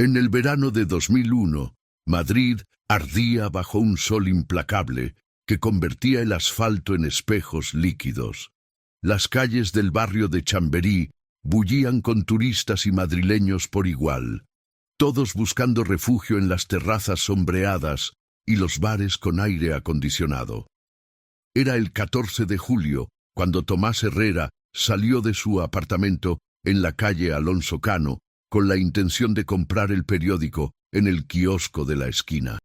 En el verano de 2001, Madrid ardía bajo un sol implacable que convertía el asfalto en espejos líquidos. Las calles del barrio de Chamberí bullían con turistas y madrileños por igual, todos buscando refugio en las terrazas sombreadas y los bares con aire acondicionado. Era el 14 de julio cuando Tomás Herrera salió de su apartamento en la calle Alonso Cano con la intención de comprar el periódico en el kiosco de la esquina.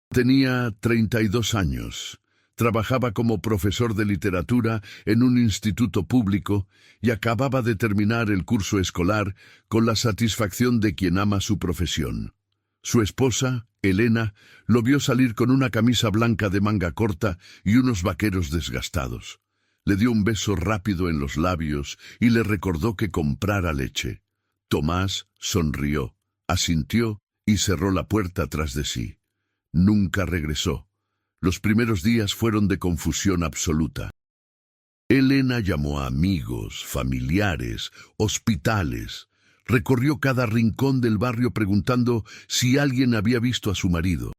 Tenía 32 años, trabajaba como profesor de literatura en un instituto público y acababa de terminar el curso escolar con la satisfacción de quien ama su profesión. Su esposa, Elena, lo vio salir con una camisa blanca de manga corta y unos vaqueros desgastados. Le dio un beso rápido en los labios y le recordó que comprara leche. Tomás sonrió, asintió y cerró la puerta tras de sí. Nunca regresó. Los primeros días fueron de confusión absoluta. Elena llamó a amigos, familiares, hospitales. Recorrió cada rincón del barrio preguntando si alguien había visto a su marido.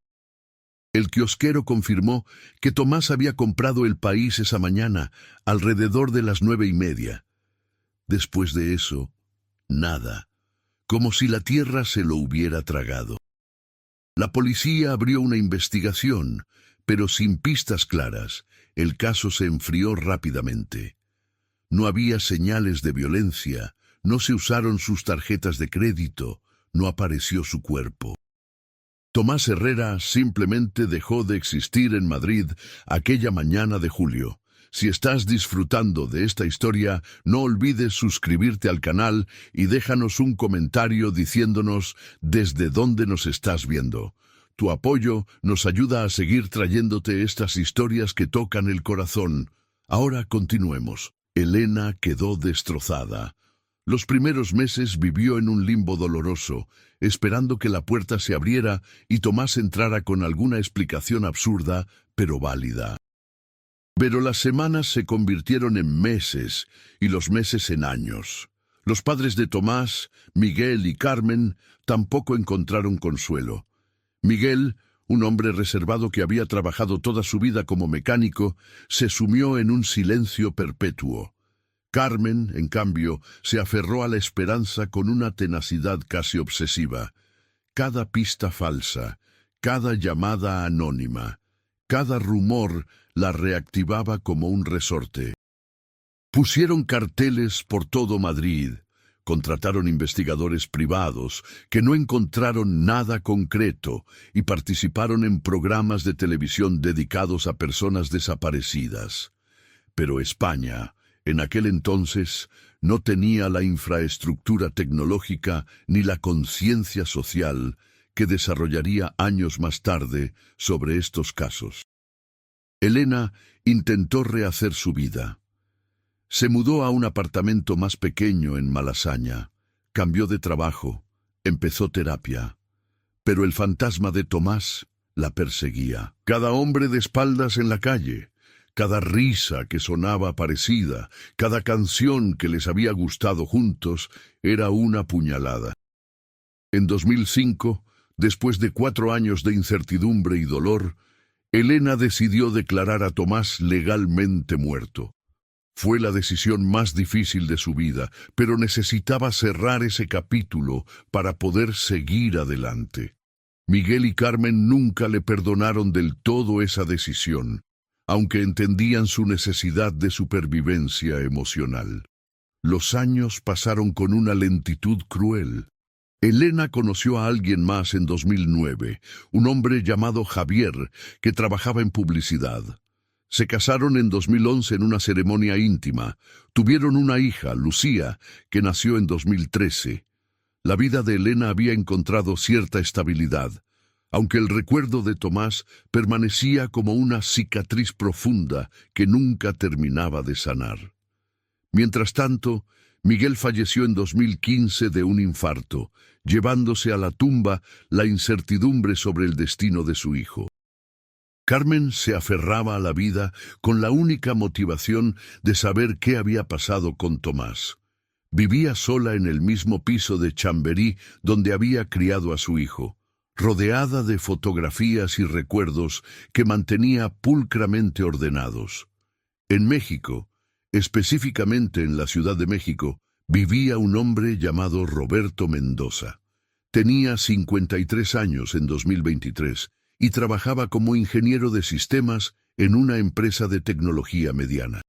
El kiosquero confirmó que Tomás había comprado El País esa mañana, alrededor de las 9:30. Después de eso, nada, como si la tierra se lo hubiera tragado. La policía abrió una investigación, pero sin pistas claras, el caso se enfrió rápidamente. No había señales de violencia, no se usaron sus tarjetas de crédito, no apareció su cuerpo. Tomás Herrera simplemente dejó de existir en Madrid aquella mañana de julio. Si estás disfrutando de esta historia, no olvides suscribirte al canal y déjanos un comentario diciéndonos desde dónde nos estás viendo. Tu apoyo nos ayuda a seguir trayéndote estas historias que tocan el corazón. Ahora continuemos. Elena quedó destrozada. Los primeros meses vivió en un limbo doloroso, esperando que la puerta se abriera y Tomás entrara con alguna explicación absurda, pero válida. Pero las semanas se convirtieron en meses y los meses en años. Los padres de Tomás, Miguel y Carmen, tampoco encontraron consuelo. Miguel, un hombre reservado que había trabajado toda su vida como mecánico, se sumió en un silencio perpetuo. Carmen, en cambio, se aferró a la esperanza con una tenacidad casi obsesiva. Cada pista falsa, cada llamada anónima, cada rumor la reactivaba como un resorte. Pusieron carteles por todo Madrid, contrataron investigadores privados que no encontraron nada concreto y participaron en programas de televisión dedicados a personas desaparecidas. Pero España, en aquel entonces, no tenía la infraestructura tecnológica ni la conciencia social que desarrollaría años más tarde sobre estos casos. Elena intentó rehacer su vida. Se mudó a un apartamento más pequeño en Malasaña, cambió de trabajo, empezó terapia. Pero el fantasma de Tomás la perseguía. Cada hombre de espaldas en la calle, cada risa que sonaba parecida, cada canción que les había gustado juntos, era una puñalada. En 2005, después de 4 años de incertidumbre y dolor, Elena decidió declarar a Tomás legalmente muerto. Fue la decisión más difícil de su vida, pero necesitaba cerrar ese capítulo para poder seguir adelante. Miguel y Carmen nunca le perdonaron del todo esa decisión, aunque entendían su necesidad de supervivencia emocional. Los años pasaron con una lentitud cruel. Elena conoció a alguien más en 2009, un hombre llamado Javier, que trabajaba en publicidad. Se casaron en 2011 en una ceremonia íntima. Tuvieron una hija, Lucía, que nació en 2013. La vida de Elena había encontrado cierta estabilidad, aunque el recuerdo de Tomás permanecía como una cicatriz profunda que nunca terminaba de sanar. Mientras tanto, Miguel falleció en 2015 de un infarto, llevándose a la tumba la incertidumbre sobre el destino de su hijo. Carmen se aferraba a la vida con la única motivación de saber qué había pasado con Tomás. Vivía sola en el mismo piso de Chamberí donde había criado a su hijo, rodeada de fotografías y recuerdos que mantenía pulcramente ordenados. En México, específicamente en la Ciudad de México, vivía un hombre llamado Roberto Mendoza. Tenía 53 años en 2023 y trabajaba como ingeniero de sistemas en una empresa de tecnología mediana.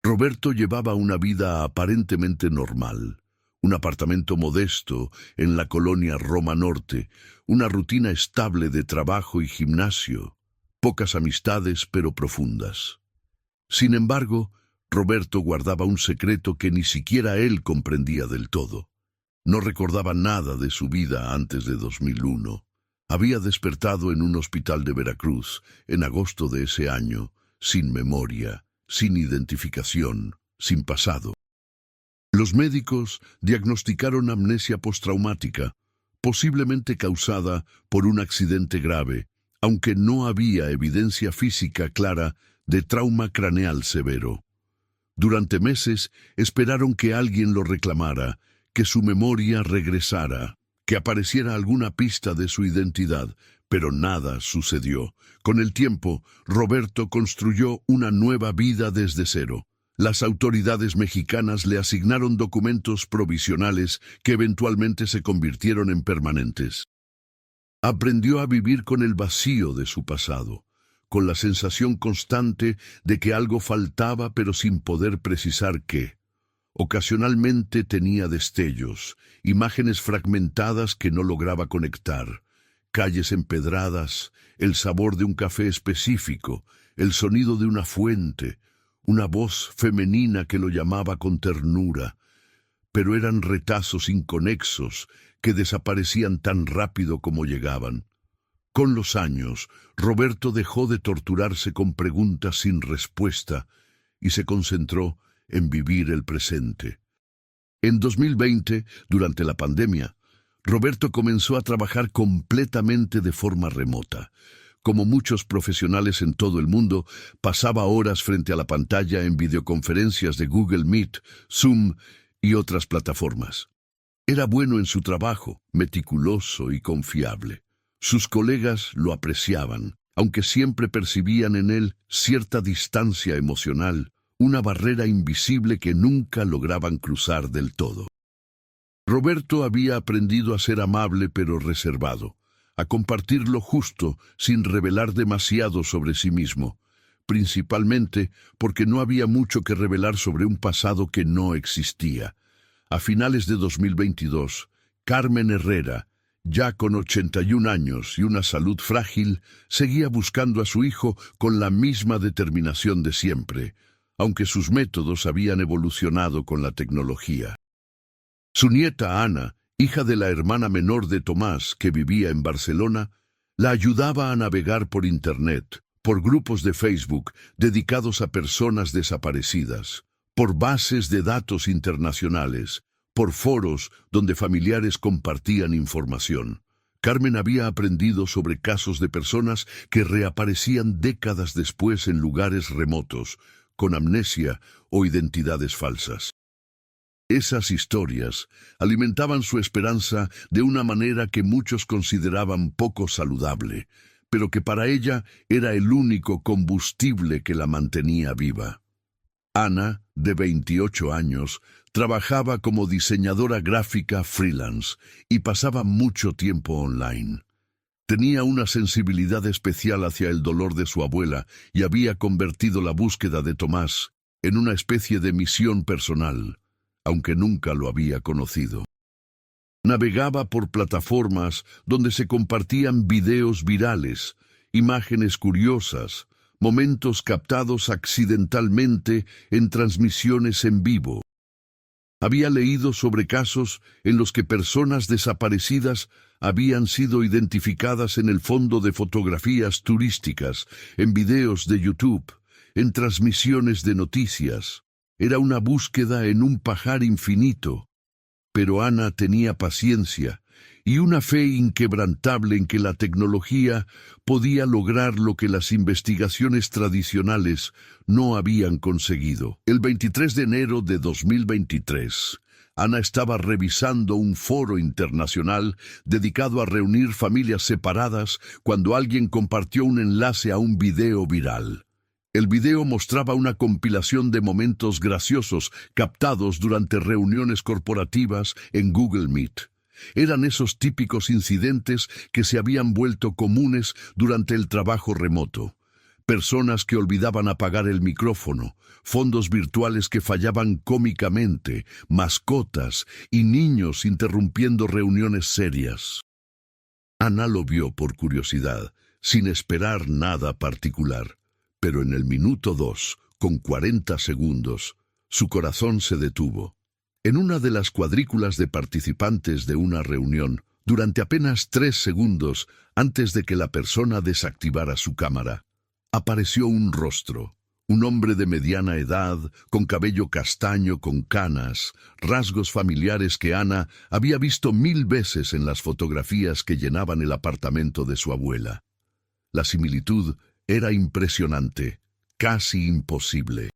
Roberto llevaba una vida aparentemente normal, un apartamento modesto en la colonia Roma Norte, una rutina estable de trabajo y gimnasio, pocas amistades pero profundas. Sin embargo, Roberto guardaba un secreto que ni siquiera él comprendía del todo. No recordaba nada de su vida antes de 2001. Había despertado en un hospital de Veracruz en agosto de ese año, sin memoria, sin identificación, sin pasado. Los médicos diagnosticaron amnesia postraumática, posiblemente causada por un accidente grave, aunque no había evidencia física clara de trauma craneal severo. Durante meses esperaron que alguien lo reclamara, que su memoria regresara, que apareciera alguna pista de su identidad, pero nada sucedió. Con el tiempo, Roberto construyó una nueva vida desde cero. Las autoridades mexicanas le asignaron documentos provisionales que eventualmente se convirtieron en permanentes. Aprendió a vivir con el vacío de su pasado, con la sensación constante de que algo faltaba pero sin poder precisar qué. Ocasionalmente tenía destellos, imágenes fragmentadas que no lograba conectar, calles empedradas, el sabor de un café específico, el sonido de una fuente, una voz femenina que lo llamaba con ternura, pero eran retazos inconexos que desaparecían tan rápido como llegaban. Con los años, Roberto dejó de torturarse con preguntas sin respuesta y se concentró en vivir el presente. En 2020, durante la pandemia, Roberto comenzó a trabajar completamente de forma remota. Como muchos profesionales en todo el mundo, pasaba horas frente a la pantalla en videoconferencias de Google Meet, Zoom y otras plataformas. Era bueno en su trabajo, meticuloso y confiable. Sus colegas lo apreciaban, aunque siempre percibían en él cierta distancia emocional, una barrera invisible que nunca lograban cruzar del todo. Roberto había aprendido a ser amable pero reservado, a compartir lo justo sin revelar demasiado sobre sí mismo, principalmente porque no había mucho que revelar sobre un pasado que no existía. A finales de 2022, Carmen Herrera, ya con 81 años y una salud frágil, seguía buscando a su hijo con la misma determinación de siempre, aunque sus métodos habían evolucionado con la tecnología. Su nieta Ana, hija de la hermana menor de Tomás, que vivía en Barcelona, la ayudaba a navegar por Internet, por grupos de Facebook dedicados a personas desaparecidas, por bases de datos internacionales, por foros donde familiares compartían información. Carmen había aprendido sobre casos de personas que reaparecían décadas después en lugares remotos, con amnesia o identidades falsas. Esas historias alimentaban su esperanza de una manera que muchos consideraban poco saludable, pero que para ella era el único combustible que la mantenía viva. Ana, de 28 años, trabajaba como diseñadora gráfica freelance y pasaba mucho tiempo online. Tenía una sensibilidad especial hacia el dolor de su abuela y había convertido la búsqueda de Tomás en una especie de misión personal, aunque nunca lo había conocido. Navegaba por plataformas donde se compartían videos virales, imágenes curiosas, momentos captados accidentalmente en transmisiones en vivo. Había leído sobre casos en los que personas desaparecidas habían sido identificadas en el fondo de fotografías turísticas, en videos de YouTube, en transmisiones de noticias. Era una búsqueda en un pajar infinito, pero Ana tenía paciencia y una fe inquebrantable en que la tecnología podía lograr lo que las investigaciones tradicionales no habían conseguido. El 23 de enero de 2023, Ana estaba revisando un foro internacional dedicado a reunir familias separadas cuando alguien compartió un enlace a un video viral. El video mostraba una compilación de momentos graciosos captados durante reuniones corporativas en Google Meet. Eran esos típicos incidentes que se habían vuelto comunes durante el trabajo remoto. Personas que olvidaban apagar el micrófono, fondos virtuales que fallaban cómicamente, mascotas y niños interrumpiendo reuniones serias. Ana lo vio por curiosidad, sin esperar nada particular. Pero en el minuto 2, con 40 segundos, su corazón se detuvo. En una de las cuadrículas de participantes de una reunión, durante apenas 3 segundos antes de que la persona desactivara su cámara, apareció un rostro. Un hombre de mediana edad, con cabello castaño con canas, rasgos familiares que Ana había visto 1000 veces en las fotografías que llenaban el apartamento de su abuela. La similitud era impresionante, casi imposible.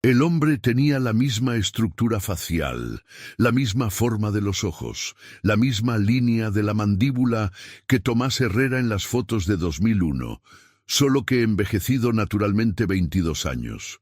El hombre tenía la misma estructura facial, la misma forma de los ojos, la misma línea de la mandíbula que Tomás Herrera en las fotos de 2001, solo que envejecido naturalmente 22 años.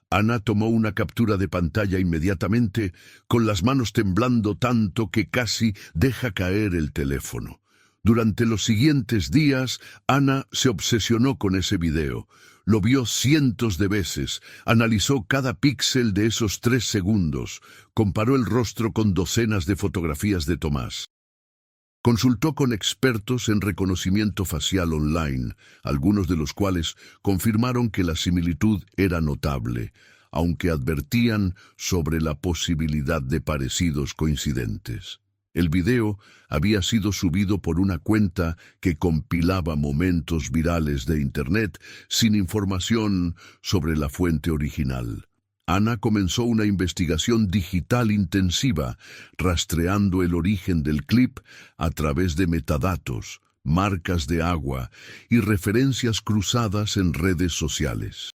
Ana tomó una captura de pantalla inmediatamente, con las manos temblando tanto que casi deja caer el teléfono. Durante los siguientes días, Ana se obsesionó con ese video. Lo vio cientos de veces, analizó cada píxel de esos 3 segundos, comparó el rostro con docenas de fotografías de Tomás. Consultó con expertos en reconocimiento facial online, algunos de los cuales confirmaron que la similitud era notable, aunque advertían sobre la posibilidad de parecidos coincidentes. El video había sido subido por una cuenta que compilaba momentos virales de Internet sin información sobre la fuente original. Ana comenzó una investigación digital intensiva, rastreando el origen del clip a través de metadatos, marcas de agua y referencias cruzadas en redes sociales.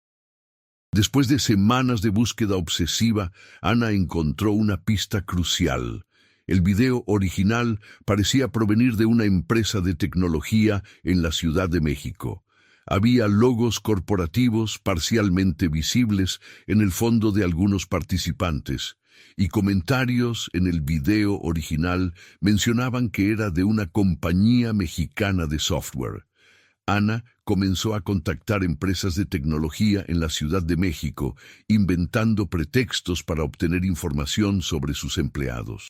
Después de semanas de búsqueda obsesiva, Ana encontró una pista crucial. El video original parecía provenir de una empresa de tecnología en la Ciudad de México. Había logos corporativos parcialmente visibles en el fondo de algunos participantes, y comentarios en el video original mencionaban que era de una compañía mexicana de software. Ana comenzó a contactar empresas de tecnología en la Ciudad de México, inventando pretextos para obtener información sobre sus empleados.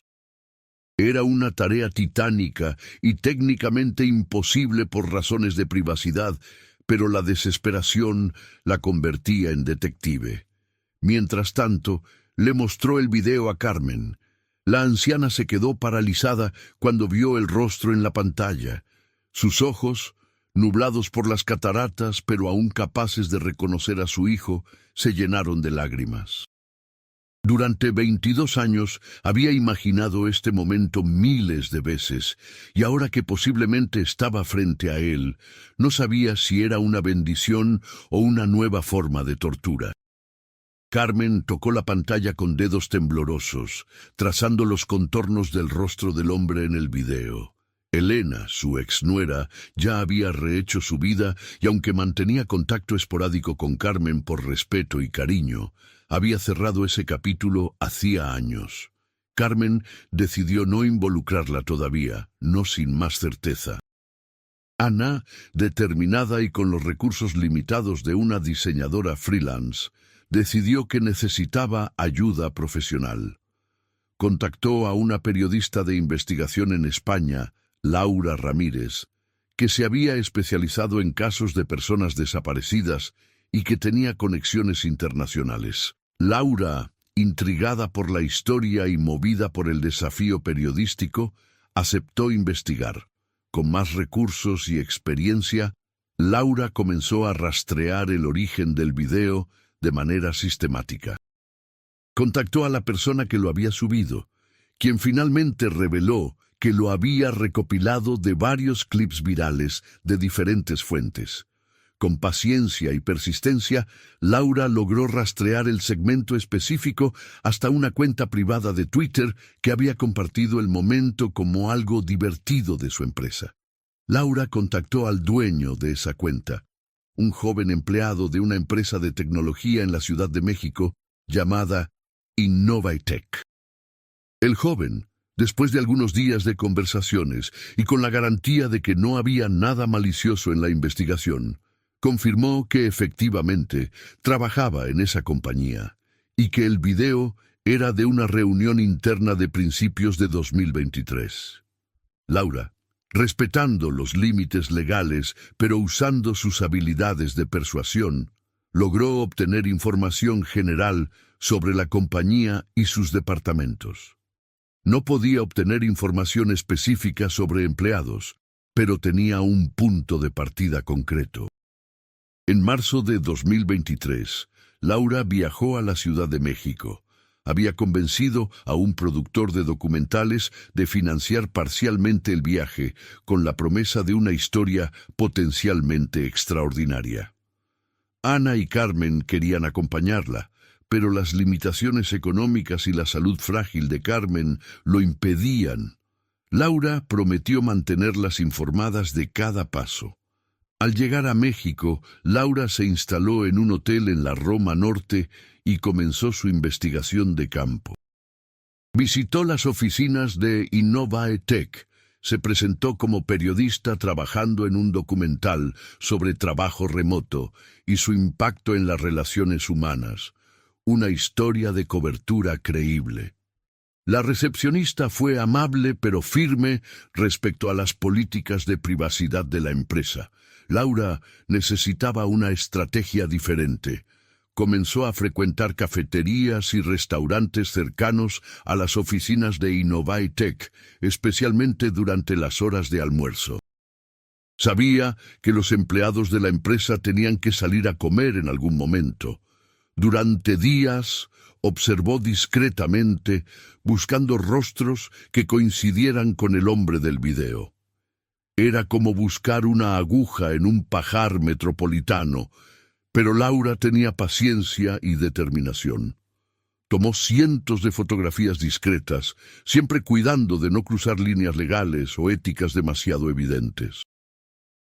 Era una tarea titánica y técnicamente imposible por razones de privacidad, pero la desesperación la convertía en detective. Mientras tanto, le mostró el video a Carmen. La anciana se quedó paralizada cuando vio el rostro en la pantalla. Sus ojos, nublados por las cataratas pero aún capaces de reconocer a su hijo, se llenaron de lágrimas. Durante 22 años había imaginado este momento miles de veces, y ahora que posiblemente estaba frente a él, no sabía si era una bendición o una nueva forma de tortura. Carmen tocó la pantalla con dedos temblorosos, trazando los contornos del rostro del hombre en el video. Elena, su exnuera, ya había rehecho su vida y aunque mantenía contacto esporádico con Carmen por respeto y cariño, había cerrado ese capítulo hacía años. Carmen decidió no involucrarla todavía, no sin más certeza. Ana, determinada y con los recursos limitados de una diseñadora freelance, decidió que necesitaba ayuda profesional. Contactó a una periodista de investigación en España, Laura Ramírez, que se había especializado en casos de personas desaparecidas y que tenía conexiones internacionales. Laura, intrigada por la historia y movida por el desafío periodístico, aceptó investigar. Con más recursos y experiencia, Laura comenzó a rastrear el origen del video de manera sistemática. Contactó a la persona que lo había subido, quien finalmente reveló que lo había recopilado de varios clips virales de diferentes fuentes. Con paciencia y persistencia, Laura logró rastrear el segmento específico hasta una cuenta privada de Twitter que había compartido el momento como algo divertido de su empresa. Laura contactó al dueño de esa cuenta, un joven empleado de una empresa de tecnología en la Ciudad de México llamada Innovatech. El joven, después de algunos días de conversaciones y con la garantía de que no había nada malicioso en la investigación, confirmó que efectivamente trabajaba en esa compañía y que el video era de una reunión interna de principios de 2023. Laura, respetando los límites legales pero usando sus habilidades de persuasión, logró obtener información general sobre la compañía y sus departamentos. No podía obtener información específica sobre empleados, pero tenía un punto de partida concreto. En marzo de 2023, Laura viajó a la Ciudad de México. Había convencido a un productor de documentales de financiar parcialmente el viaje con la promesa de una historia potencialmente extraordinaria. Ana y Carmen querían acompañarla, pero las limitaciones económicas y la salud frágil de Carmen lo impedían. Laura prometió mantenerlas informadas de cada paso. Al llegar a México, Laura se instaló en un hotel en la Roma Norte y comenzó su investigación de campo. Visitó las oficinas de Innovatech, se presentó como periodista trabajando en un documental sobre trabajo remoto y su impacto en las relaciones humanas, una historia de cobertura creíble. La recepcionista fue amable pero firme respecto a las políticas de privacidad de la empresa. Laura necesitaba una estrategia diferente. Comenzó a frecuentar cafeterías y restaurantes cercanos a las oficinas de Innovatech, especialmente durante las horas de almuerzo. Sabía que los empleados de la empresa tenían que salir a comer en algún momento. Durante días observó discretamente, buscando rostros que coincidieran con el hombre del video. Era como buscar una aguja en un pajar metropolitano, pero Laura tenía paciencia y determinación. Tomó cientos de fotografías discretas, siempre cuidando de no cruzar líneas legales o éticas demasiado evidentes.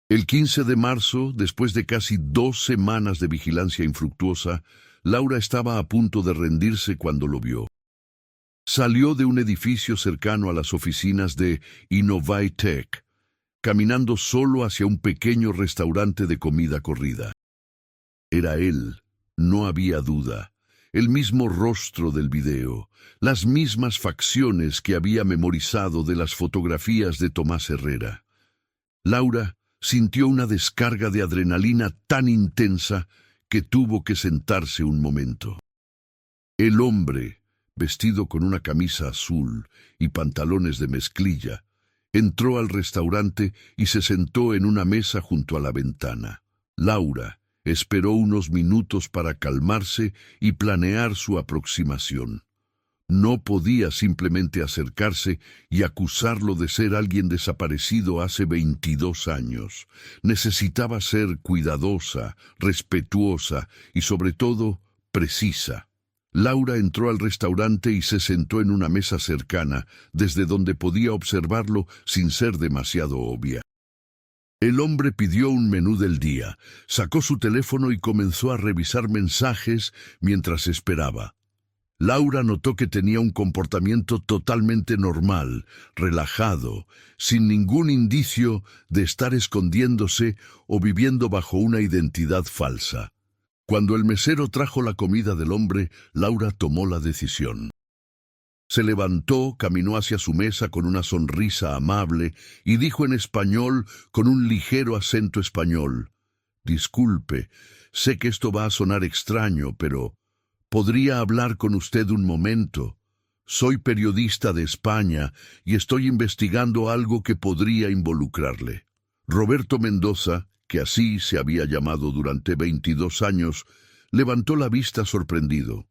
El 15 de marzo, después de casi 2 semanas de vigilancia infructuosa, Laura estaba a punto de rendirse cuando lo vio. Salió de un edificio cercano a las oficinas de Innovatech, caminando solo hacia un pequeño restaurante de comida corrida. Era él, no había duda, el mismo rostro del video, las mismas facciones que había memorizado de las fotografías de Tomás Herrera. Laura sintió una descarga de adrenalina tan intensa que tuvo que sentarse un momento. El hombre, vestido con una camisa azul y pantalones de mezclilla, entró al restaurante y se sentó en una mesa junto a la ventana. Laura esperó unos minutos para calmarse y planear su aproximación. No podía simplemente acercarse y acusarlo de ser alguien desaparecido hace 22 años. Necesitaba ser cuidadosa, respetuosa y, sobre todo, precisa. Laura entró al restaurante y se sentó en una mesa cercana, desde donde podía observarlo sin ser demasiado obvia. El hombre pidió un menú del día, sacó su teléfono y comenzó a revisar mensajes mientras esperaba. Laura notó que tenía un comportamiento totalmente normal, relajado, sin ningún indicio de estar escondiéndose o viviendo bajo una identidad falsa. Cuando el mesero trajo la comida del hombre, Laura tomó la decisión. Se levantó, caminó hacia su mesa con una sonrisa amable y dijo en español con un ligero acento español: «Disculpe, sé que esto va a sonar extraño, pero ¿podría hablar con usted un momento? Soy periodista de España y estoy investigando algo que podría involucrarle». Roberto Mendoza, que así se había llamado durante 22 años, levantó la vista sorprendido.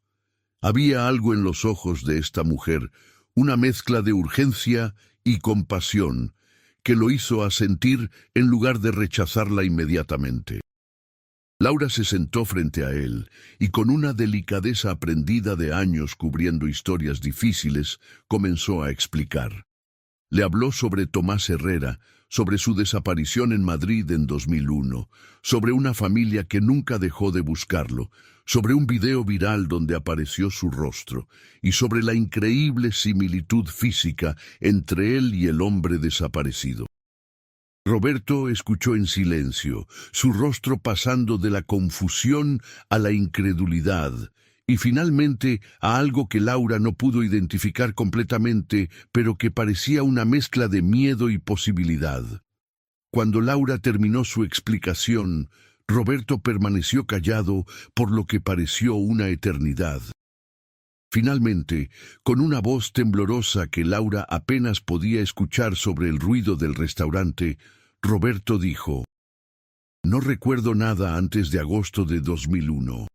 Había algo en los ojos de esta mujer, una mezcla de urgencia y compasión, que lo hizo asentir en lugar de rechazarla inmediatamente. Laura se sentó frente a él y con una delicadeza aprendida de años cubriendo historias difíciles, comenzó a explicar. Le habló sobre Tomás Herrera, sobre su desaparición en Madrid en 2001, sobre una familia que nunca dejó de buscarlo, sobre un video viral donde apareció su rostro, y sobre la increíble similitud física entre él y el hombre desaparecido. Roberto escuchó en silencio, su rostro pasando de la confusión a la incredulidad, y finalmente a algo que Laura no pudo identificar completamente, pero que parecía una mezcla de miedo y posibilidad. Cuando Laura terminó su explicación, Roberto permaneció callado por lo que pareció una eternidad. Finalmente, con una voz temblorosa que Laura apenas podía escuchar sobre el ruido del restaurante, Roberto dijo: «No recuerdo nada antes de agosto de 2001.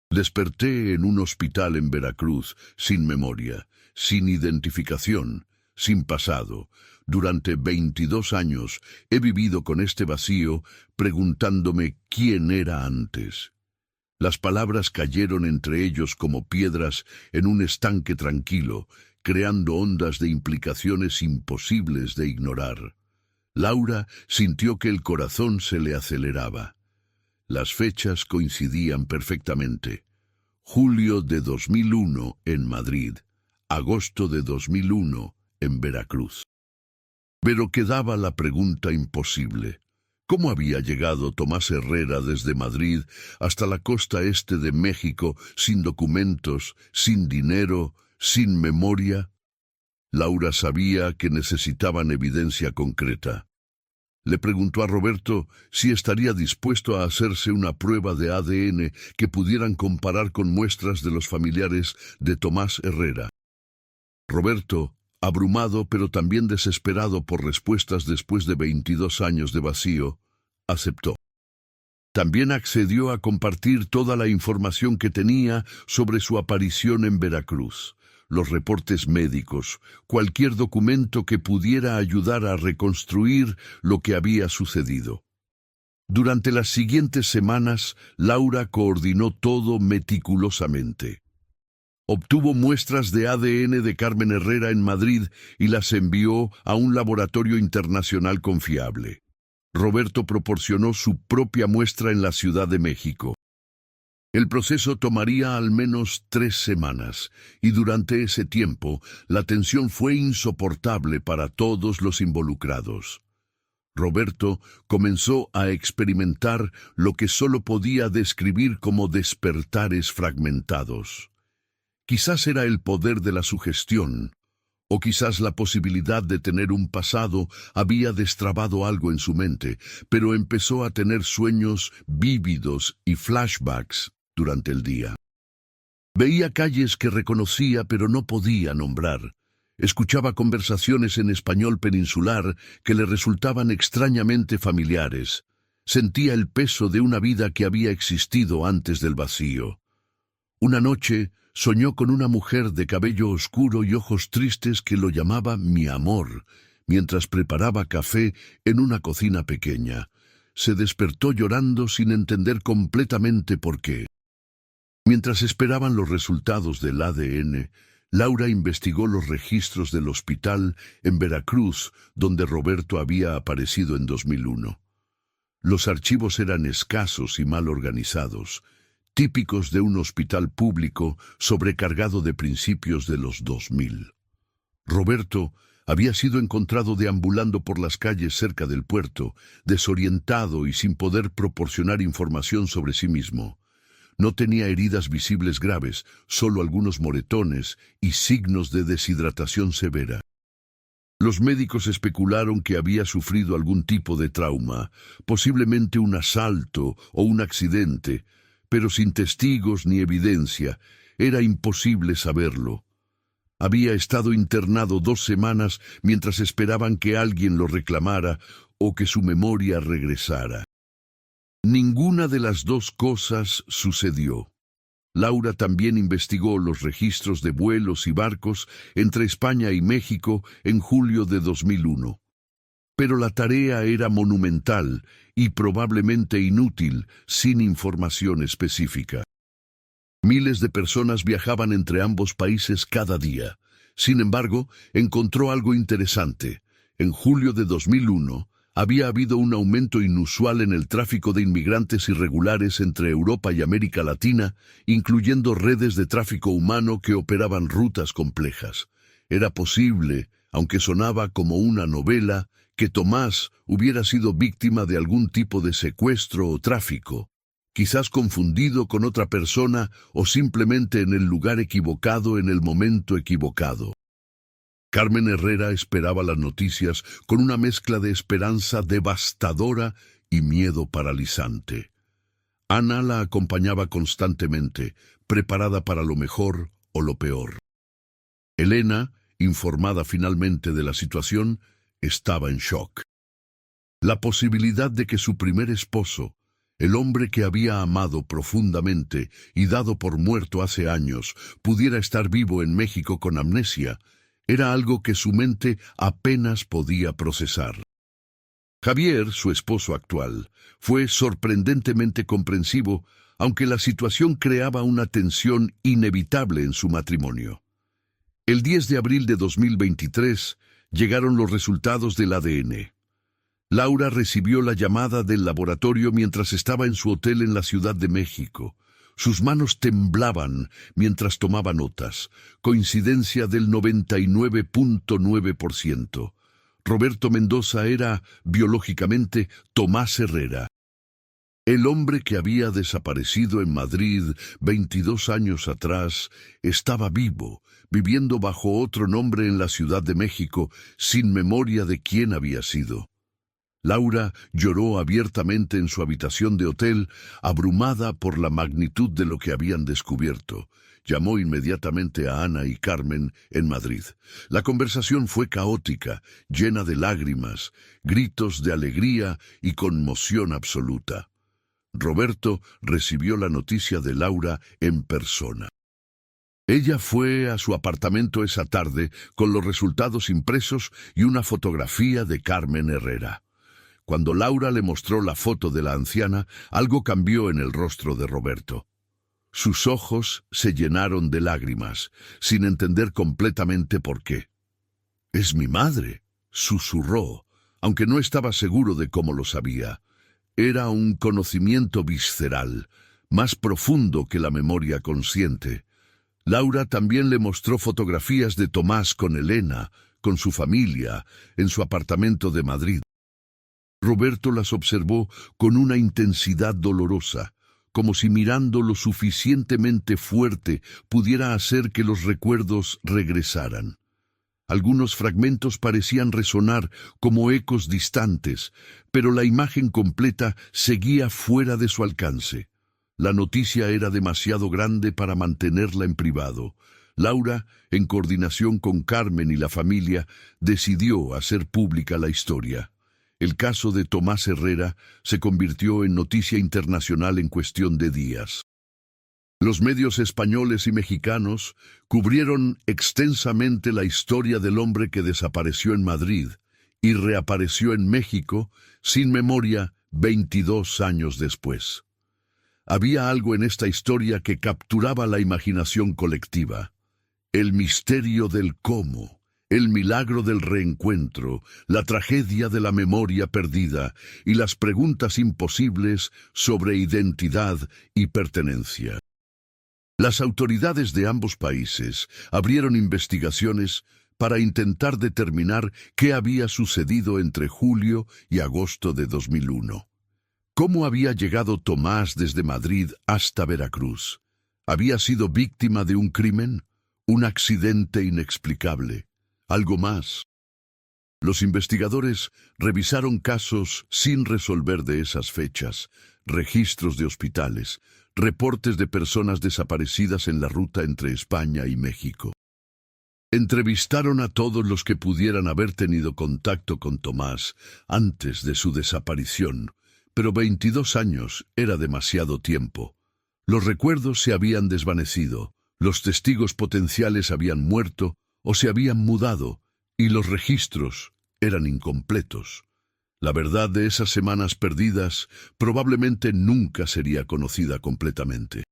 Desperté en un hospital en Veracruz, sin memoria, sin identificación, sin pasado. Durante 22 años he vivido con este vacío, preguntándome quién era antes». Las palabras cayeron entre ellos como piedras en un estanque tranquilo, creando ondas de implicaciones imposibles de ignorar. Laura sintió que el corazón se le aceleraba. Las fechas coincidían perfectamente. Julio de 2001 en Madrid, agosto de 2001 en Veracruz. Pero quedaba la pregunta imposible. ¿Cómo había llegado Tomás Herrera desde Madrid hasta la costa este de México sin documentos, sin dinero, sin memoria? Laura sabía que necesitaban evidencia concreta. Le preguntó a Roberto si estaría dispuesto a hacerse una prueba de ADN que pudieran comparar con muestras de los familiares de Tomás Herrera. Roberto, abrumado pero también desesperado por respuestas después de 22 años de vacío, aceptó. También accedió a compartir toda la información que tenía sobre su aparición en Veracruz, los reportes médicos, cualquier documento que pudiera ayudar a reconstruir lo que había sucedido. Durante las siguientes semanas, Laura coordinó todo meticulosamente. Obtuvo muestras de ADN de Carmen Herrera en Madrid y las envió a un laboratorio internacional confiable. Roberto proporcionó su propia muestra en la Ciudad de México. El proceso tomaría al menos 3 semanas, y durante ese tiempo la tensión fue insoportable para todos los involucrados. Roberto comenzó a experimentar lo que solo podía describir como despertares fragmentados. Quizás era el poder de la sugestión, o quizás la posibilidad de tener un pasado había destrabado algo en su mente, pero empezó a tener sueños vívidos y flashbacks durante el día. Veía calles que reconocía pero no podía nombrar. Escuchaba conversaciones en español peninsular que le resultaban extrañamente familiares. Sentía el peso de una vida que había existido antes del vacío. Una noche soñó con una mujer de cabello oscuro y ojos tristes que lo llamaba mi amor, mientras preparaba café en una cocina pequeña. Se despertó llorando sin entender completamente por qué. Mientras esperaban los resultados del ADN, Laura investigó los registros del hospital en Veracruz, donde Roberto había aparecido en 2001. Los archivos eran escasos y mal organizados, típicos de un hospital público sobrecargado de principios de los 2000. Roberto había sido encontrado deambulando por las calles cerca del puerto, desorientado y sin poder proporcionar información sobre sí mismo. No tenía heridas visibles graves, solo algunos moretones y signos de deshidratación severa. Los médicos especularon que había sufrido algún tipo de trauma, posiblemente un asalto o un accidente, pero sin testigos ni evidencia, era imposible saberlo. Había estado internado 2 semanas mientras esperaban que alguien lo reclamara o que su memoria regresara. Ninguna de las dos cosas sucedió. Laura también investigó los registros de vuelos y barcos entre España y México en julio de 2001. Pero la tarea era monumental y probablemente inútil sin información específica. Miles de personas viajaban entre ambos países cada día. Sin embargo, encontró algo interesante. En julio de 2001, había habido un aumento inusual en el tráfico de inmigrantes irregulares entre Europa y América Latina, incluyendo redes de tráfico humano que operaban rutas complejas. Era posible, aunque sonaba como una novela, que Tomás hubiera sido víctima de algún tipo de secuestro o tráfico, quizás confundido con otra persona o simplemente en el lugar equivocado en el momento equivocado. Carmen Herrera esperaba las noticias con una mezcla de esperanza devastadora y miedo paralizante. Ana la acompañaba constantemente, preparada para lo mejor o lo peor. Elena, informada finalmente de la situación, estaba en shock. La posibilidad de que su primer esposo, el hombre que había amado profundamente y dado por muerto hace años, pudiera estar vivo en México con amnesia, era algo que su mente apenas podía procesar. Javier, su esposo actual, fue sorprendentemente comprensivo, aunque la situación creaba una tensión inevitable en su matrimonio. El 10 de abril de 2023 llegaron los resultados del ADN. Laura recibió la llamada del laboratorio mientras estaba en su hotel en la Ciudad de México. Sus manos temblaban mientras tomaba notas. Coincidencia del 99.9%. Roberto Mendoza era, biológicamente, Tomás Herrera. El hombre que había desaparecido en Madrid 22 años atrás estaba vivo, viviendo bajo otro nombre en la Ciudad de México, sin memoria de quién había sido. Laura lloró abiertamente en su habitación de hotel, abrumada por la magnitud de lo que habían descubierto. Llamó inmediatamente a Ana y Carmen en Madrid. La conversación fue caótica, llena de lágrimas, gritos de alegría y conmoción absoluta. Roberto recibió la noticia de Laura en persona. Ella fue a su apartamento esa tarde con los resultados impresos y una fotografía de Carmen Herrera. Cuando Laura le mostró la foto de la anciana, algo cambió en el rostro de Roberto. Sus ojos se llenaron de lágrimas, sin entender completamente por qué. «Es mi madre», susurró, aunque no estaba seguro de cómo lo sabía. Era un conocimiento visceral, más profundo que la memoria consciente. Laura también le mostró fotografías de Tomás con Elena, con su familia, en su apartamento de Madrid. Roberto las observó con una intensidad dolorosa, como si mirando lo suficientemente fuerte pudiera hacer que los recuerdos regresaran. Algunos fragmentos parecían resonar como ecos distantes, pero la imagen completa seguía fuera de su alcance. La noticia era demasiado grande para mantenerla en privado. Laura, en coordinación con Carmen y la familia, decidió hacer pública la historia. El caso de Tomás Herrera se convirtió en noticia internacional en cuestión de días. Los medios españoles y mexicanos cubrieron extensamente la historia del hombre que desapareció en Madrid y reapareció en México sin memoria 22 años después. Había algo en esta historia que capturaba la imaginación colectiva. El misterio del cómo. El milagro del reencuentro, la tragedia de la memoria perdida y las preguntas imposibles sobre identidad y pertenencia. Las autoridades de ambos países abrieron investigaciones para intentar determinar qué había sucedido entre julio y agosto de 2001. ¿Cómo había llegado Tomás desde Madrid hasta Veracruz? ¿Había sido víctima de un crimen? ¿Un accidente inexplicable? ¿Algo más? Los investigadores revisaron casos sin resolver de esas fechas, registros de hospitales, reportes de personas desaparecidas en la ruta entre España y México. Entrevistaron a todos los que pudieran haber tenido contacto con Tomás antes de su desaparición, pero 22 años era demasiado tiempo. Los recuerdos se habían desvanecido, los testigos potenciales habían muerto o se habían mudado, y los registros eran incompletos. La verdad de esas semanas perdidas probablemente nunca sería conocida completamente.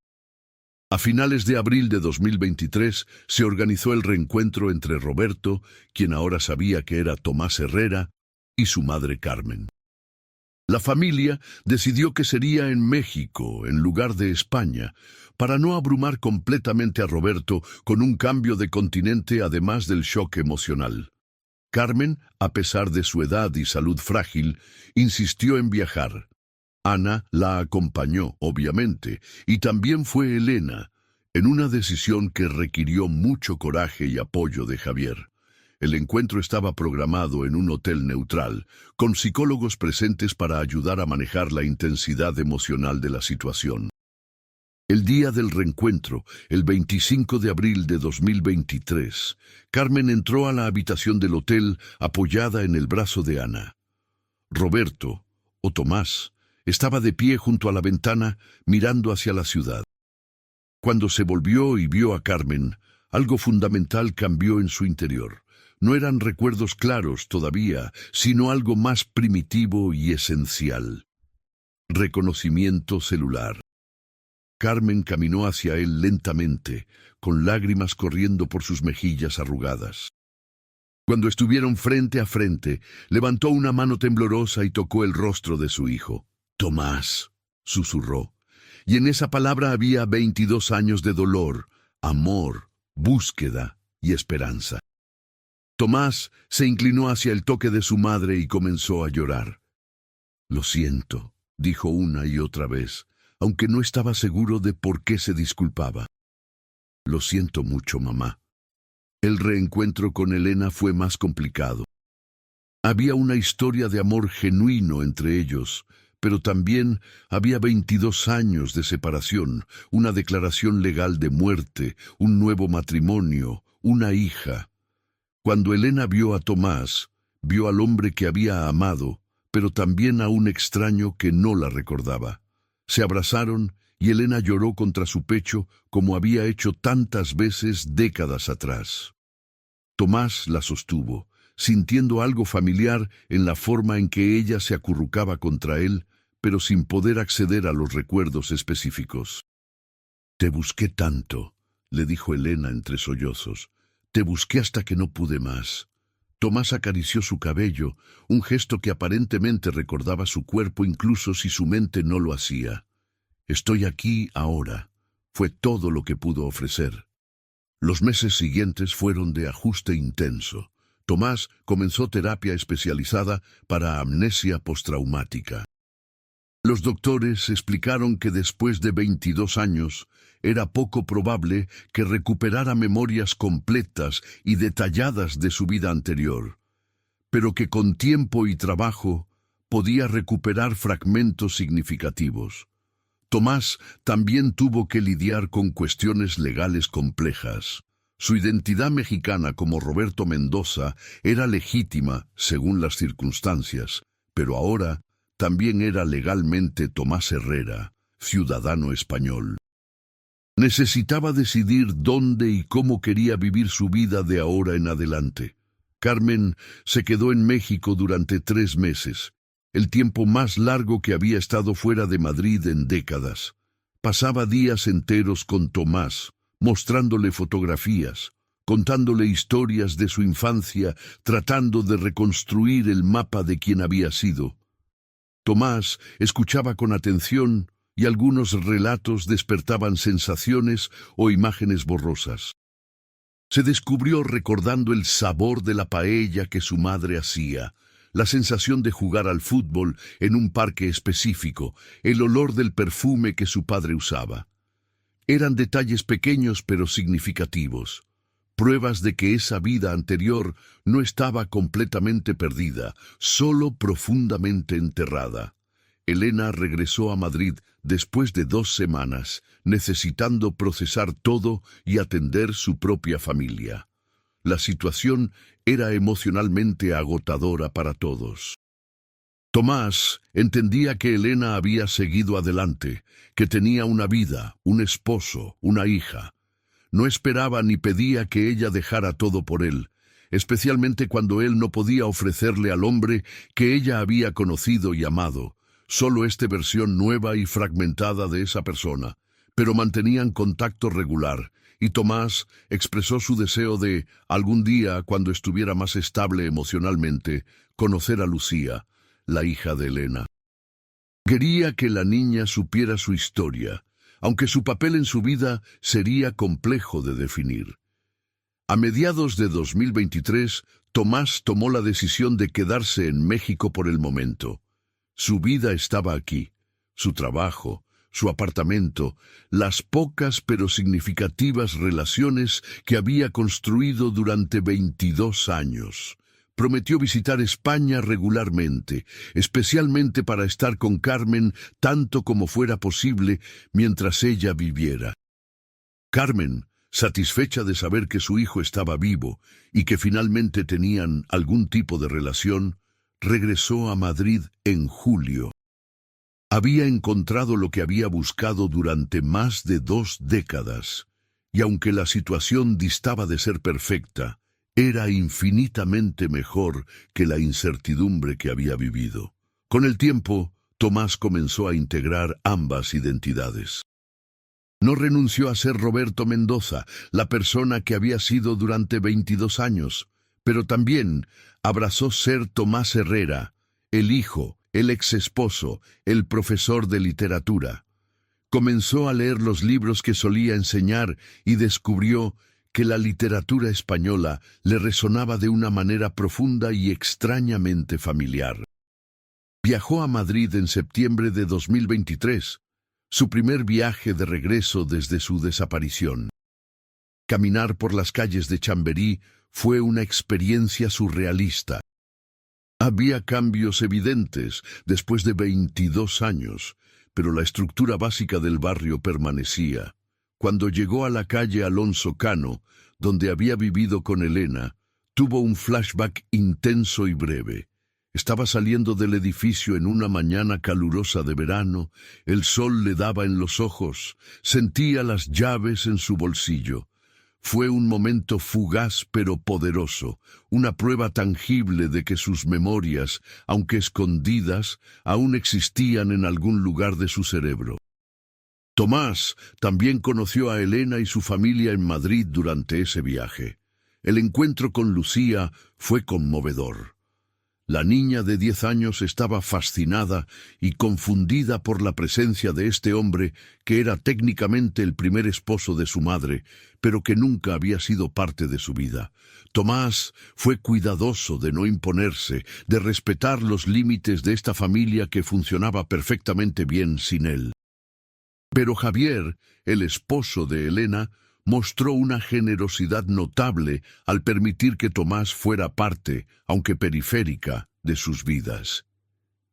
A finales de abril de 2023 se organizó el reencuentro entre Roberto, quien ahora sabía que era Tomás Herrera, y su madre Carmen. La familia decidió que sería en México, en lugar de España, para no abrumar completamente a Roberto con un cambio de continente además del shock emocional. Carmen, a pesar de su edad y salud frágil, insistió en viajar. Ana la acompañó, obviamente, y también fue Elena, en una decisión que requirió mucho coraje y apoyo de Javier. El encuentro estaba programado en un hotel neutral, con psicólogos presentes para ayudar a manejar la intensidad emocional de la situación. El día del reencuentro, el 25 de abril de 2023, Carmen entró a la habitación del hotel apoyada en el brazo de Ana. Roberto, o Tomás, estaba de pie junto a la ventana mirando hacia la ciudad. Cuando se volvió y vio a Carmen, algo fundamental cambió en su interior. No eran recuerdos claros todavía, sino algo más primitivo y esencial. Reconocimiento celular. Carmen caminó hacia él lentamente, con lágrimas corriendo por sus mejillas arrugadas. Cuando estuvieron frente a frente, levantó una mano temblorosa y tocó el rostro de su hijo. «Tomás», susurró, y en esa palabra había 22 años de dolor, amor, búsqueda y esperanza. Tomás se inclinó hacia el toque de su madre y comenzó a llorar. «Lo siento», dijo una y otra vez, aunque no estaba seguro de por qué se disculpaba. «Lo siento mucho, mamá». El reencuentro con Elena fue más complicado. Había una historia de amor genuino entre ellos, pero también había 22 años de separación, una declaración legal de muerte, un nuevo matrimonio, una hija. Cuando Elena vio a Tomás, vio al hombre que había amado, pero también a un extraño que no la recordaba. Se abrazaron y Elena lloró contra su pecho como había hecho tantas veces décadas atrás. Tomás la sostuvo, sintiendo algo familiar en la forma en que ella se acurrucaba contra él, pero sin poder acceder a los recuerdos específicos. «Te busqué tanto», le dijo Elena entre sollozos. «Te busqué hasta que no pude más». Tomás acarició su cabello, un gesto que aparentemente recordaba su cuerpo incluso si su mente no lo hacía. «Estoy aquí ahora», fue todo lo que pudo ofrecer. Los meses siguientes fueron de ajuste intenso. Tomás comenzó terapia especializada para amnesia postraumática. Los doctores explicaron que después de 22 años era poco probable que recuperara memorias completas y detalladas de su vida anterior, pero que con tiempo y trabajo podía recuperar fragmentos significativos. Tomás también tuvo que lidiar con cuestiones legales complejas. Su identidad mexicana como Roberto Mendoza era legítima según las circunstancias, pero ahora también era legalmente Tomás Herrera, ciudadano español. Necesitaba decidir dónde y cómo quería vivir su vida de ahora en adelante. Carmen se quedó en México durante 3 meses, el tiempo más largo que había estado fuera de Madrid en décadas. Pasaba días enteros con Tomás, mostrándole fotografías, contándole historias de su infancia, tratando de reconstruir el mapa de quien había sido. Tomás escuchaba con atención y algunos relatos despertaban sensaciones o imágenes borrosas. Se descubrió recordando el sabor de la paella que su madre hacía, la sensación de jugar al fútbol en un parque específico, el olor del perfume que su padre usaba. Eran detalles pequeños pero significativos, pruebas de que esa vida anterior no estaba completamente perdida, solo profundamente enterrada. Elena regresó a Madrid después de 2 semanas, necesitando procesar todo y atender su propia familia. La situación era emocionalmente agotadora para todos. Tomás entendía que Elena había seguido adelante, que tenía una vida, un esposo, una hija. No esperaba ni pedía que ella dejara todo por él. especialmente cuando él no podía ofrecerle al hombre que ella había conocido y amado, solo esta versión nueva y fragmentada de esa persona, pero mantenían contacto regular, y Tomás expresó su deseo de, algún día, cuando estuviera más estable emocionalmente, conocer a Lucía, la hija de Elena. Quería que la niña supiera su historia, aunque su papel en su vida sería complejo de definir. A mediados de 2023, Tomás tomó la decisión de quedarse en México por el momento. Su vida estaba aquí, su trabajo, su apartamento, las pocas pero significativas relaciones que había construido durante 22 años. Prometió visitar España regularmente, especialmente para estar con Carmen tanto como fuera posible mientras ella viviera. Carmen, satisfecha de saber que su hijo estaba vivo y que finalmente tenían algún tipo de relación, regresó a Madrid en julio. Había encontrado lo que había buscado durante más de 2 décadas, y aunque la situación distaba de ser perfecta, era infinitamente mejor que la incertidumbre que había vivido. Con el tiempo, Tomás comenzó a integrar ambas identidades. No renunció a ser Roberto Mendoza, la persona que había sido durante 22 años, pero también abrazó ser Tomás Herrera, el hijo, el exesposo, el profesor de literatura. Comenzó a leer los libros que solía enseñar y descubrió que la literatura española le resonaba de una manera profunda y extrañamente familiar. Viajó a Madrid en septiembre de 2023, su primer viaje de regreso desde su desaparición. Caminar por las calles de Chamberí fue una experiencia surrealista. Había cambios evidentes después de 22 años, pero la estructura básica del barrio permanecía. Cuando llegó a la calle Alonso Cano, donde había vivido con Elena, tuvo un flashback intenso y breve. Estaba saliendo del edificio en una mañana calurosa de verano, el sol le daba en los ojos, sentía las llaves en su bolsillo. Fue un momento fugaz pero poderoso, una prueba tangible de que sus memorias, aunque escondidas, aún existían en algún lugar de su cerebro. Tomás también conoció a Elena y su familia en Madrid durante ese viaje. El encuentro con Lucía fue conmovedor. La niña de 10 años estaba fascinada y confundida por la presencia de este hombre que era técnicamente el primer esposo de su madre, pero que nunca había sido parte de su vida. Tomás fue cuidadoso de no imponerse, de respetar los límites de esta familia que funcionaba perfectamente bien sin él. Pero Javier, el esposo de Elena, mostró una generosidad notable al permitir que Tomás fuera parte, aunque periférica, de sus vidas.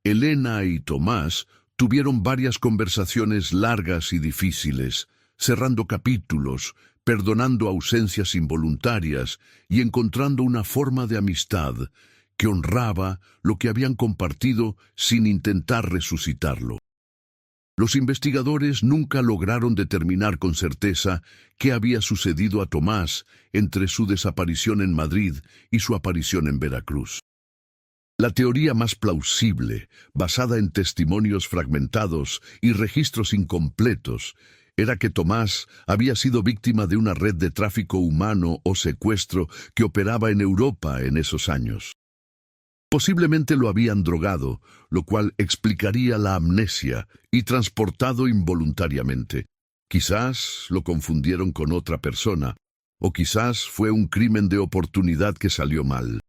Elena y Tomás tuvieron varias conversaciones largas y difíciles, cerrando capítulos, perdonando ausencias involuntarias y encontrando una forma de amistad que honraba lo que habían compartido sin intentar resucitarlo. Los investigadores nunca lograron determinar con certeza qué había sucedido a Tomás entre su desaparición en Madrid y su aparición en Veracruz. La teoría más plausible, basada en testimonios fragmentados y registros incompletos, era que Tomás había sido víctima de una red de tráfico humano o secuestro que operaba en Europa en esos años. Posiblemente lo habían drogado, lo cual explicaría la amnesia, y transportado involuntariamente. Quizás lo confundieron con otra persona, o quizás fue un crimen de oportunidad que salió mal.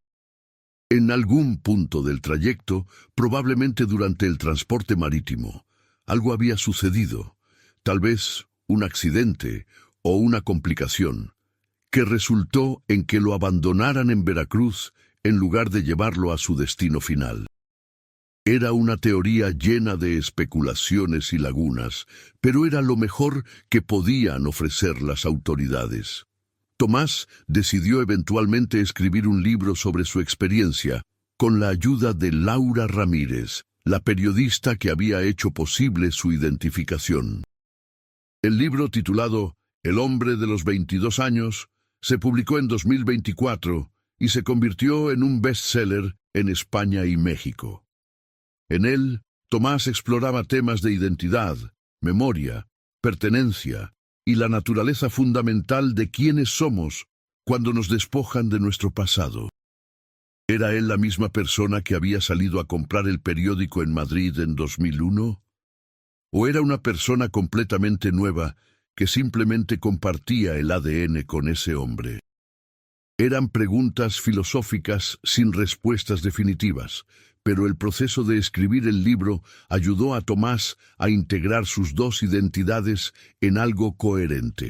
En algún punto del trayecto, probablemente durante el transporte marítimo, algo había sucedido, tal vez un accidente o una complicación, que resultó en que lo abandonaran en Veracruz en lugar de llevarlo a su destino final. Era una teoría llena de especulaciones y lagunas, pero era lo mejor que podían ofrecer las autoridades. Tomás decidió eventualmente escribir un libro sobre su experiencia, con la ayuda de Laura Ramírez, la periodista que había hecho posible su identificación. El libro, titulado El hombre de los 22 años, se publicó en 2024 y se convirtió en un bestseller en España y México. En él, Tomás exploraba temas de identidad, memoria, pertenencia y la naturaleza fundamental de quiénes somos cuando nos despojan de nuestro pasado. ¿Era él la misma persona que había salido a comprar el periódico en Madrid en 2001? ¿O era una persona completamente nueva que simplemente compartía el ADN con ese hombre? Eran preguntas filosóficas sin respuestas definitivas, pero el proceso de escribir el libro ayudó a Tomás a integrar sus dos identidades en algo coherente.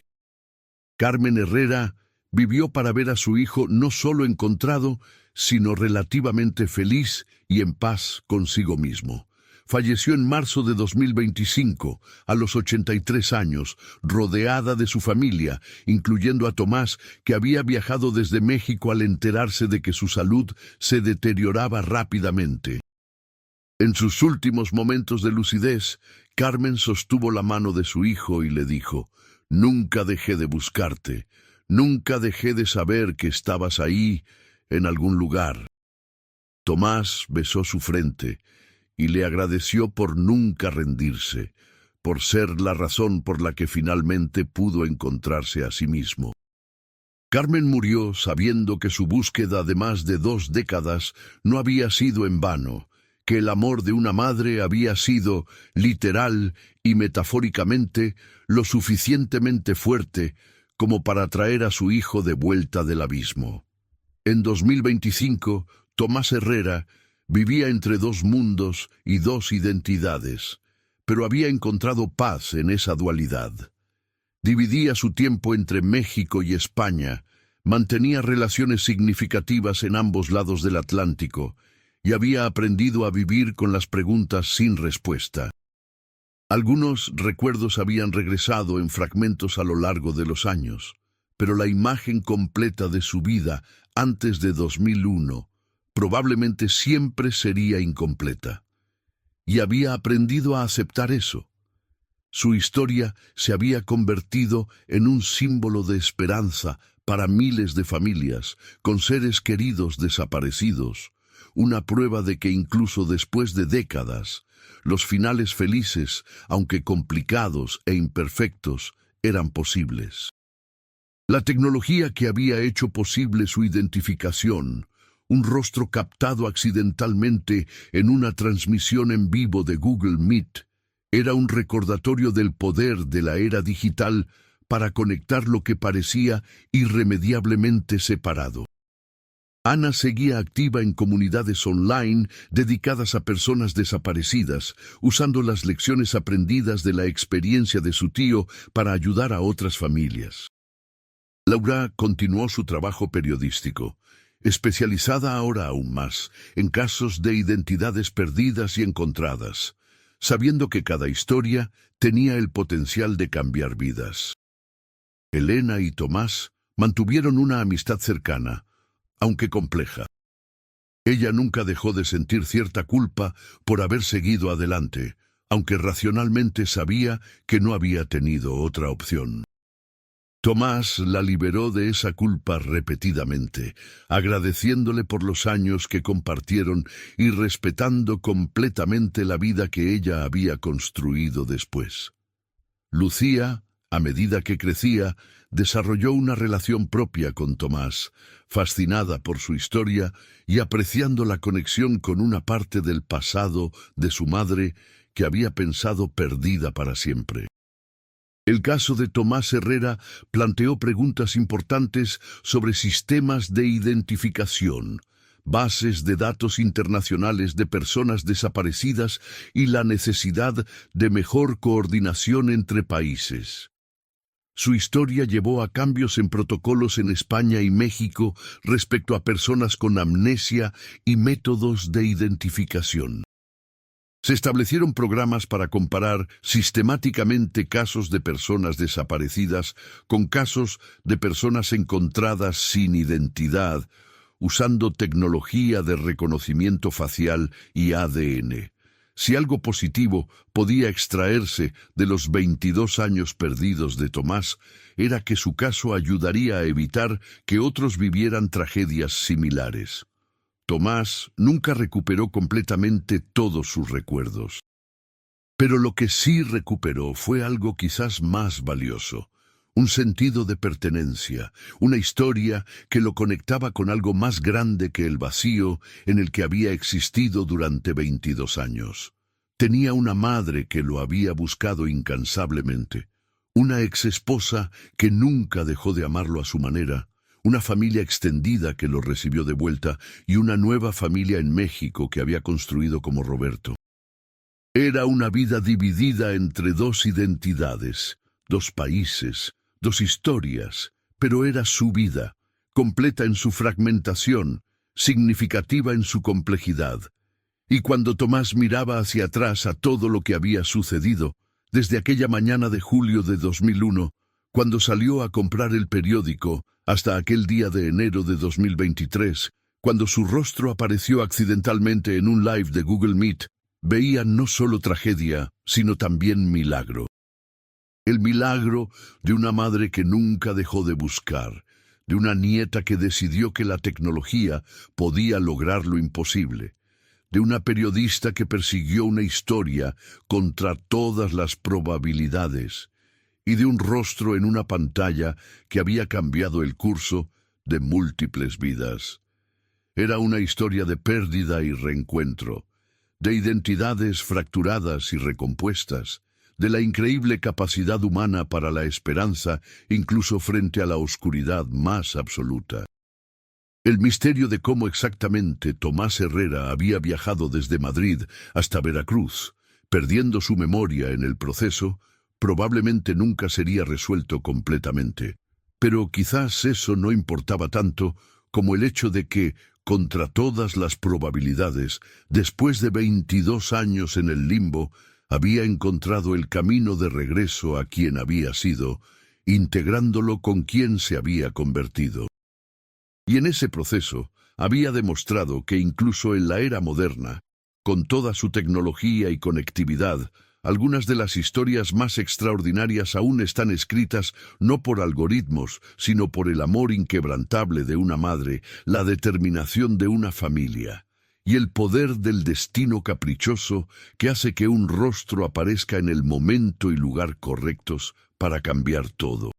Carmen Herrera vivió para ver a su hijo no solo encontrado, sino relativamente feliz y en paz consigo mismo. Falleció en marzo de 2025, a los 83 años, rodeada de su familia, incluyendo a Tomás, que había viajado desde México al enterarse de que su salud se deterioraba rápidamente. En sus últimos momentos de lucidez, Carmen sostuvo la mano de su hijo y le dijo: «Nunca dejé de buscarte, nunca dejé de saber que estabas ahí, en algún lugar». Tomás besó su frente y le agradeció por nunca rendirse, por ser la razón por la que finalmente pudo encontrarse a sí mismo. Carmen murió sabiendo que su búsqueda de más de 2 décadas no había sido en vano, que el amor de una madre había sido, literal y metafóricamente, lo suficientemente fuerte como para traer a su hijo de vuelta del abismo. En 2025, Tomás Herrera vivía entre 2 mundos y 2 identidades, pero había encontrado paz en esa dualidad. Dividía su tiempo entre México y España, mantenía relaciones significativas en ambos lados del Atlántico y había aprendido a vivir con las preguntas sin respuesta. Algunos recuerdos habían regresado en fragmentos a lo largo de los años, pero la imagen completa de su vida antes de 2001 probablemente siempre sería incompleta. Y había aprendido a aceptar eso. Su historia se había convertido en un símbolo de esperanza para miles de familias, con seres queridos desaparecidos, una prueba de que incluso después de décadas, los finales felices, aunque complicados e imperfectos, eran posibles. La tecnología que había hecho posible su identificación, un rostro captado accidentalmente en una transmisión en vivo de Google Meet, era un recordatorio del poder de la era digital para conectar lo que parecía irremediablemente separado. Ana seguía activa en comunidades online dedicadas a personas desaparecidas, usando las lecciones aprendidas de la experiencia de su tío para ayudar a otras familias. Laura continuó su trabajo periodístico, especializada ahora aún más en casos de identidades perdidas y encontradas, sabiendo que cada historia tenía el potencial de cambiar vidas. Elena y Tomás mantuvieron una amistad cercana, aunque compleja. Ella nunca dejó de sentir cierta culpa por haber seguido adelante, aunque racionalmente sabía que no había tenido otra opción. Tomás la liberó de esa culpa repetidamente, agradeciéndole por los años que compartieron y respetando completamente la vida que ella había construido después. Lucía, a medida que crecía, desarrolló una relación propia con Tomás, fascinada por su historia y apreciando la conexión con una parte del pasado de su madre que había pensado perdida para siempre. El caso de Tomás Herrera planteó preguntas importantes sobre sistemas de identificación, bases de datos internacionales de personas desaparecidas y la necesidad de mejor coordinación entre países. Su historia llevó a cambios en protocolos en España y México respecto a personas con amnesia y métodos de identificación. Se establecieron programas para comparar sistemáticamente casos de personas desaparecidas con casos de personas encontradas sin identidad, usando tecnología de reconocimiento facial y ADN. Si algo positivo podía extraerse de los 22 años perdidos de Tomás, era que su caso ayudaría a evitar que otros vivieran tragedias similares. Tomás nunca recuperó completamente todos sus recuerdos. Pero lo que sí recuperó fue algo quizás más valioso, un sentido de pertenencia, una historia que lo conectaba con algo más grande que el vacío en el que había existido durante 22 años. Tenía una madre que lo había buscado incansablemente, una exesposa que nunca dejó de amarlo a su manera, una familia extendida que lo recibió de vuelta y una nueva familia en México que había construido como Roberto. Era una vida dividida entre dos identidades, dos países, dos historias, pero era su vida, completa en su fragmentación, significativa en su complejidad. Y cuando Tomás miraba hacia atrás a todo lo que había sucedido, desde aquella mañana de julio de 2001, cuando salió a comprar el periódico, hasta aquel día de enero de 2023, cuando su rostro apareció accidentalmente en un live de Google Meet, veía no solo tragedia, sino también milagro. El milagro de una madre que nunca dejó de buscar, de una nieta que decidió que la tecnología podía lograr lo imposible, de una periodista que persiguió una historia contra todas las probabilidades, y de un rostro en una pantalla que había cambiado el curso de múltiples vidas. Era una historia de pérdida y reencuentro, de identidades fracturadas y recompuestas, de la increíble capacidad humana para la esperanza incluso frente a la oscuridad más absoluta. El misterio de cómo exactamente Tomás Herrera había viajado desde Madrid hasta Veracruz, perdiendo su memoria en el proceso, probablemente nunca sería resuelto completamente. Pero quizás eso no importaba tanto como el hecho de que, contra todas las probabilidades, después de 22 años en el limbo, había encontrado el camino de regreso a quien había sido, integrándolo con quien se había convertido. Y en ese proceso había demostrado que incluso en la era moderna, con toda su tecnología y conectividad, algunas de las historias más extraordinarias aún están escritas no por algoritmos, sino por el amor inquebrantable de una madre, la determinación de una familia, y el poder del destino caprichoso que hace que un rostro aparezca en el momento y lugar correctos para cambiar todo.